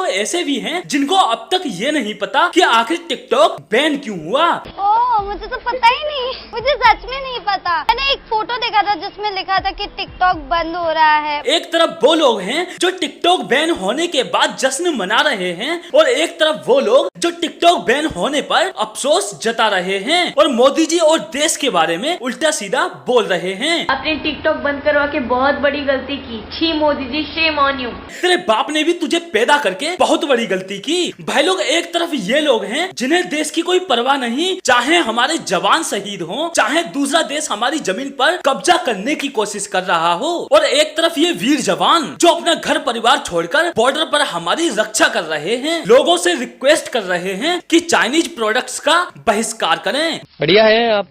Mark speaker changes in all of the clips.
Speaker 1: तो ऐसे भी हैं जिनको अब तक ये नहीं पता कि आखिर टिकटॉक बैन क्यों हुआ।
Speaker 2: ओह, मुझे तो पता ही नहीं, मुझे सच में नहीं पता। मैंने एक फोटो देखा था जिसमें लिखा था कि टिकटॉक बंद हो रहा है।
Speaker 1: एक तरफ वो लोग हैं जो टिकटॉक बैन होने के बाद जश्न मना रहे हैं और एक तरफ वो लोग जो टिकटॉक बैन होने पर अफसोस जता रहे हैं और मोदी जी और देश के बारे में उल्टा सीधा बोल रहे हैं।
Speaker 3: आपने टिकटॉक बंद करवा के बहुत बड़ी गलती की। छी Modi ji, shame on you.
Speaker 1: तेरे बाप ने भी तुझे पैदा करके बहुत बड़ी गलती की। भाई लोग, एक तरफ ये लोग हैं जिन्हें देश की कोई परवाह नहीं, चाहे हमारे जवान शहीद हों, चाहे दूसरा देश हमारी जमीन पर कब्जा करने की कोशिश कर रहा हो, और एक तरफ ये वीर जवान जो अपना घर परिवार छोड़कर बॉर्डर पर हमारी रक्षा कर रहे हैं, लोगों से रिक्वेस्ट कर रहे हैं कि चाइनीज प्रोडक्ट्स का बहिष्कार करें।
Speaker 4: बढ़िया है, आप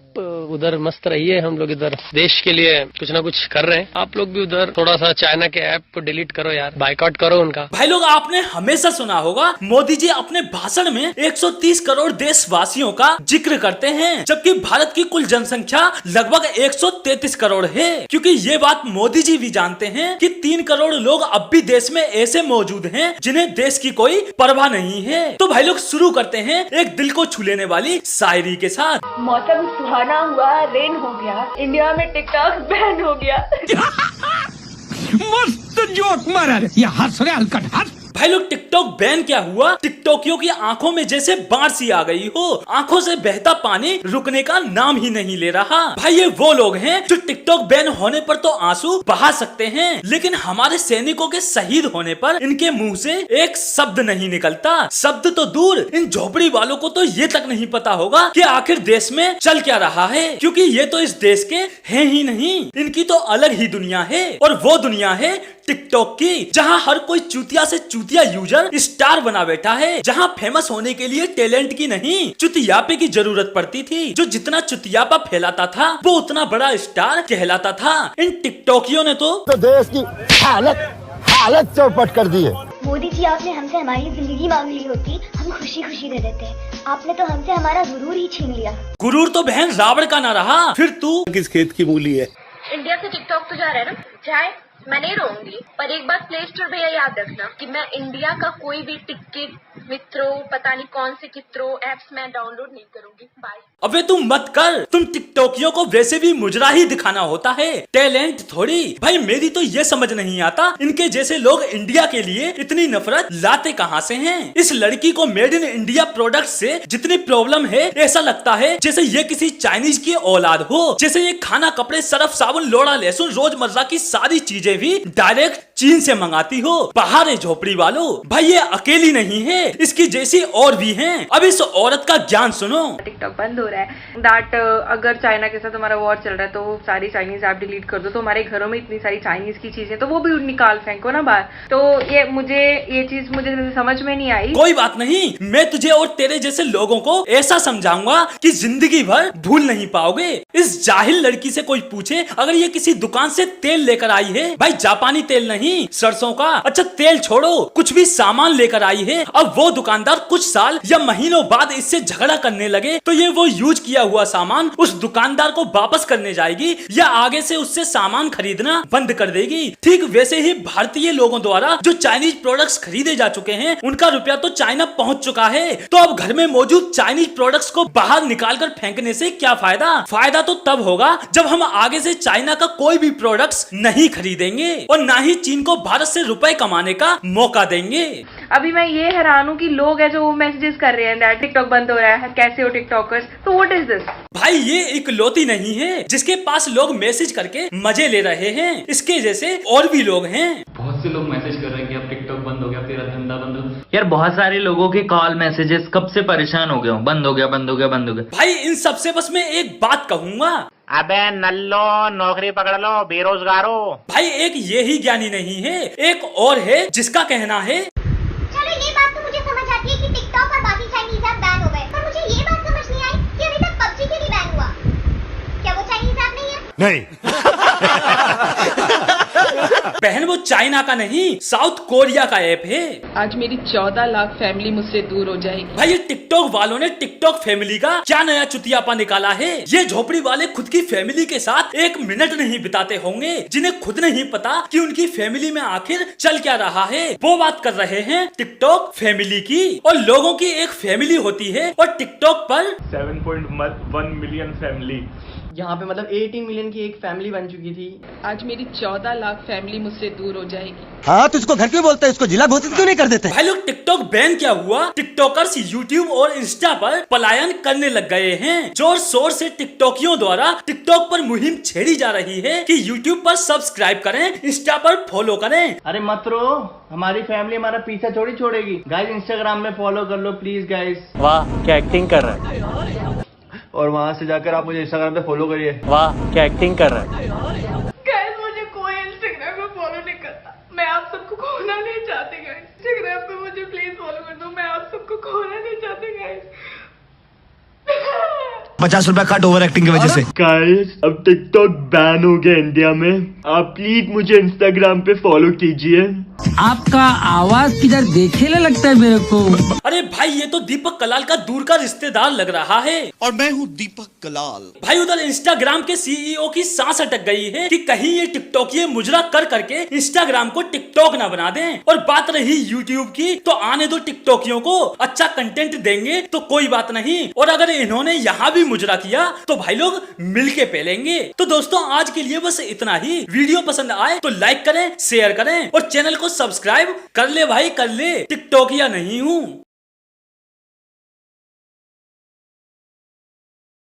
Speaker 4: उधर मस्त रहिए, हम लोग इधर देश के लिए कुछ ना कुछ कर रहे हैं। आप लोग भी उधर थोड़ा सा चाइना के ऐप को डिलीट करो यार, बाइकआउट करो उनका।
Speaker 1: भाई लोग, आपने हमेशा सुना होगा मोदी जी अपने भाषण में 130 करोड़ देशवासियों का जिक्र करते हैं, जबकि भारत की कुल जनसंख्या लगभग 133 करोड़ है। क्योंकि ये बात मोदी जी भी जानते हैं कि 3 करोड़ लोग अब भी देश में ऐसे मौजूद हैं जिन्हें देश की कोई परवाह नहीं है। तो भाई लोग, शुरू करते हैं एक दिल को छू लेने वाली शायरी के साथ।
Speaker 3: मौसम सुहाना हुआ, रेन हो गया, इंडिया में टिकटॉक बैन हो गया।
Speaker 5: मस्त जोक मारा रे, ये हंस रहे हलकट हंस।
Speaker 1: भाई लोग, टिकटॉक बैन क्या हुआ? टिकटॉकियों की आंखों में जैसे बाढ़ सी आ गई हो, आंखों से बहता पानी रुकने का नाम ही नहीं ले रहा। भाई ये वो लोग हैं जो टिकटॉक बैन होने पर तो आंसू बहा सकते हैं, लेकिन हमारे सैनिकों के शहीद होने पर इनके मुंह से एक शब्द नहीं निकलता। शब्द तो दूर, इन झोपड़ी वालों को तो ये तक नहीं पता होगा कि आखिर देश में चल क्या रहा है, क्योंकि ये तो इस देश के हैं ही नहीं। इनकी तो अलग ही दुनिया है, और वो दुनिया है टिकटॉक की, जहाँ हर कोई चूतिया से चूतिया यूजर स्टार बना बैठा है, जहाँ फेमस होने के लिए टैलेंट की नहीं चुतियापे की जरूरत पड़ती थी। जो जितना चुतियापा फैलाता था वो उतना बड़ा स्टार कहलाता था। इन टिकटॉकियों ने तो
Speaker 6: देश की हालत चौपट कर दी है।
Speaker 7: मोदी जी, आपने हमसे हमारी जिंदगी मांग ली होती, हम खुशी खुशी दे देते। आपने तो हमसे हमारा गुरूर ही छीन लिया।
Speaker 1: गुरूर तो बहन रावण का ना रहा, फिर तू
Speaker 6: किस खेत की मूली है?
Speaker 3: इंडिया से टिकटॉक तो जा रहा है ना, जाए, मैं नहीं रोऊंगी, पर एक बात प्ले स्टोर भैया याद रखना कि मैं इंडिया का कोई भी टिकट, मित्रों, पता नहीं कौन से कित्रों एप्स मैं डाउनलोड नहीं करूंगी। बाय।
Speaker 1: अबे तुम मत कर, तुम टिकटॉकियों को वैसे भी मुजरा ही दिखाना होता है, टैलेंट थोड़ी। भाई मेरी तो ये समझ नहीं आता, इनके जैसे लोग इंडिया के लिए इतनी नफरत लाते कहाँ से हैं? इस लड़की को मेड इन इंडिया प्रोडक्ट से जितनी प्रॉब्लम है, ऐसा लगता है जैसे ये किसी चाइनीज की औलाद हो, जैसे ये खाना, कपड़े, सर्फ, साबुन, लोड़ा, लहसुन, रोजमर्रा की सारी चीजें भी डायरेक्ट चीन से मंगाती हो। पहाड़े झोपड़ी वालों, भाई ये अकेली नहीं है, इसकी जैसी और भी हैं। अब इस औरत का ज्ञान सुनो।
Speaker 3: टिकटॉक बंद हो रहा है, दैट अगर चाइना के साथ हमारा वॉर चल रहा है तो सारी चाइनीज ऐप डिलीट कर दो, तो हमारे घरों में इतनी सारी चाइनीज की चीजें तो वो भी निकाल फेंको ना बाहर। तो ये चीज मुझे समझ में नहीं आई।
Speaker 1: कोई बात नहीं, मैं तुझे और तेरे जैसे लोगों को ऐसा समझाऊंगा कि जिंदगी भर भूल नहीं पाओगे। इस जाहिल लड़की से कोई पूछे अगर ये किसी दुकान से तेल लेकर आई है, भाई जापानी तेल नहीं, सरसों का, अच्छा तेल छोड़ो, कुछ भी सामान लेकर आई है, अब वो दुकानदार कुछ साल या महीनों बाद इससे झगड़ा करने लगे तो ये वो यूज किया हुआ सामान उस दुकानदार को वापस करने जाएगी या आगे से उससे सामान खरीदना बंद कर देगी। ठीक वैसे ही भारतीय लोगों द्वारा जो चाइनीज प्रोडक्ट्स खरीदे जा चुके हैं, उनका रुपया तो चाइना पहुंच चुका है, तो अब घर में मौजूद चाइनीज प्रोडक्ट्स को बाहर निकालकर फेंकने से क्या फायदा? फायदा तो तब होगा जब हम आगे से चाइना का कोई भी प्रोडक्ट्स नहीं खरीदेंगे और ना ही चीन को भारत से रुपए कमाने का मौका देंगे।
Speaker 3: अभी मैं ये हैरान हूँ कि लोग है जो मैसेजेस कर रहे हैं टिकटॉक बंद हो रहा है, कैसे हो टिकटॉकर्स, तो व्हाट इज दिस?
Speaker 1: भाई ये इकलौती नहीं है जिसके पास लोग मैसेज करके मजे ले रहे हैं, इसके जैसे और भी लोग हैं।
Speaker 8: बहुत से लोग मैसेज कर रहे हैं कि अब टिकटॉक बंद हो गया, तेरा धंधा बंद हो गया।
Speaker 9: यार बहुत सारे लोगों के कॉल मैसेजेस कब से परेशान हो गया हूँ, बंद हो गया बंद हो गया बंद हो गया।
Speaker 1: भाई इन सबसे बस मैं एक बात कहूंगा,
Speaker 10: अबे नल्लो, नौकरी पकड़ लो बेरोजगारों।
Speaker 1: भाई एक ये ही ज्ञानी नहीं है, एक और है जिसका कहना है
Speaker 7: चलो ये बात तो मुझे समझ आती है कि टिकटॉक और बाकी चाइनीज ऐप बैन हो गए, पर मुझे ये बात समझ नहीं आई कि अभी तक पबजी के भी बैन हुआ। क्या वो चाइनीज ऐप नहीं है?
Speaker 6: नहीं।
Speaker 1: बहन वो चाइना का नहीं, साउथ कोरिया का ऐप है।
Speaker 3: आज मेरी 14 लाख फैमिली मुझसे दूर हो जाएगी।
Speaker 1: भाई ये टिकटॉक वालों ने टिकटॉक फैमिली का क्या नया चुतियापा निकाला है। ये झोपड़ी वाले खुद की फैमिली के साथ एक मिनट नहीं बिताते होंगे, जिन्हें खुद नहीं पता कि उनकी फैमिली में आखिर चल क्या रहा है। वो बात कर रहे हैं टिकटॉक फैमिली की। और लोगों की एक फैमिली होती है और टिकटॉक पर
Speaker 8: 7.1 मिलियन फैमिली,
Speaker 3: यहाँ पे मतलब 18 मिलियन की एक फैमिली बन चुकी थी। आज मेरी 14 लाख फैमिली मुझसे दूर हो जाएगी।
Speaker 6: हाँ तो इसको घर क्यों बोलते हैं, इसको जिला घोषित क्यों नहीं कर देते?
Speaker 1: भाई लोग टिकटॉक बैन क्या हुआ, टिकटॉकर्स यूट्यूब और इंस्टा पर पलायन करने लग गए हैं। जोर शोर से टिकटॉकियों द्वारा टिकटॉक पर मुहिम छेड़ी जा रही है कि यूट्यूब पर सब्सक्राइब करें, इंस्टा पर फॉलो करें।
Speaker 10: अरे मत रो, हमारी फैमिली हमारा पीछा थोड़ी छोड़ेगी। गाइस इंस्टाग्राम में फॉलो कर लो प्लीज गाइस।
Speaker 9: वाह क्या एक्टिंग कर रहा है,
Speaker 10: और वहाँ से जाकर आप मुझे इंस्टाग्राम पे फॉलो करिए।
Speaker 9: वाह क्या एक्टिंग कर रहा है।
Speaker 3: गाइस मुझे कोई इंस्टाग्राम पे फॉलो नहीं करता, मैं आप सबको खोना नहीं चाहती। गाइस इंस्टाग्राम पे मुझे प्लीज फॉलो कर दो, मैं आप सबको खोना नहीं चाहती। गाइस
Speaker 6: 50 रुपया कट ओवर एक्टिंग की वजह से।
Speaker 10: गाइस अब टिकटॉक बैन हो गया इंडिया में, आप प्लीज मुझे इंस्टाग्राम पे फॉलो कीजिए।
Speaker 5: आपका आवाज किधर देखेने लगता है मेरे को।
Speaker 1: अरे भाई ये तो दीपक कलाल का दूर का रिश्तेदार लग रहा है।
Speaker 6: और मैं हूँ दीपक कलाल।
Speaker 1: भाई उधर इंस्टाग्राम के सीईओ की सांस अटक गई है कि कहीं ये टिकटॉकी मुजरा कर करके इंस्टाग्राम को टिकटॉक ना बना दें। और बात रही यूट्यूब की, तो आने दो टिकटॉकियों को, अच्छा कंटेंट देंगे तो कोई बात नहीं। और अगर इन्होंने यहाँ भी मुजरा किया तो भाई लोग मिलके पेलेंगे। तो दोस्तों आज के लिए बस इतना ही। वीडियो पसंद आए तो लाइक करें, शेयर करें और चैनल को सब्सक्राइब कर ले भाई, कर ले। टिकटॉकिया नहीं हूँ।